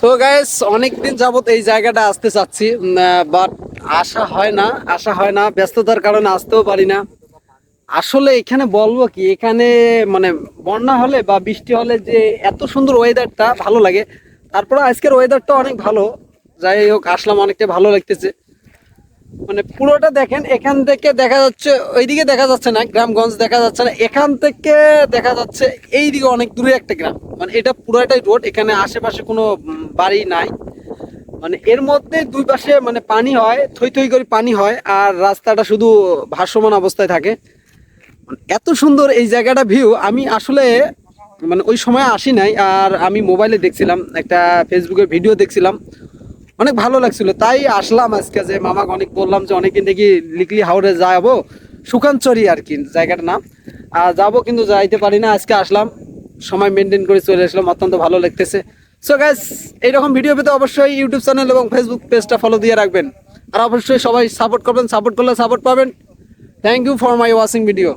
So guys, অনেকদিন যাবত এই জায়গাটা আসতে চাচ্ছি, বাট আসা হয় না ব্যস্ততার কারণে আসতেও পারি না। আসলে এখানে বলবো কি, এখানে মানে বন্যা হলে বা বৃষ্টি হলে যে এত সুন্দর ওয়েদারটা ভালো লাগে। তারপরে আজকের ওয়েদারটা অনেক ভালো। যাই হোক, আসলাম, অনেকটা ভালো লাগতেছে। মানে পুরোটা দেখেন, এখান থেকে দেখা যাচ্ছে, ওইদিকে দেখা যাচ্ছে না, গ্রামগঞ্জ দেখা যাচ্ছে না, এখান থেকে দেখা যাচ্ছে এইদিকে অনেক দূরে একটা গ্রাম। মানে এটা পুরোটাই রোড, এখানে আশেপাশে কোনো বাড়ি নাই। মানে এর মধ্যে দুই পাশে মানে পানি হয়, থই থই করে পানি হয়, আর রাস্তাটা শুধু ভাসমান অবস্থায় থাকে। মানে এত সুন্দর এই জায়গাটা ভিউ, আমি আসলে মানে ওই সময় আসি নাই। আর আমি মোবাইলে দেখছিলাম, একটা ফেসবুকের ভিডিও দেখছিলাম, অনেক ভালো লাগছিল, তাই আসলাম আজকে। যে মামাকে অনেক বললাম যে অনেকদিন দেখি লিকলি হাওড়ে যাবো, সুকানচরি আর কি জায়গাটার নাম। আর যাবো, কিন্তু যাইতে পারি না। আজকে আসলাম, সময় মেনটেন করে চলে আসলাম, অত্যন্ত ভালো লাগতেছে। সো গাইস, এইরকম ভিডিও পেতে অবশ্যই ইউটিউব চ্যানেল এবং ফেসবুক পেজটা ফলো দিয়ে রাখবেন। আর অবশ্যই সবাই সাপোর্ট করবেন, সাপোর্ট করলে সাপোর্ট পাবেন। Thank you for my watching video.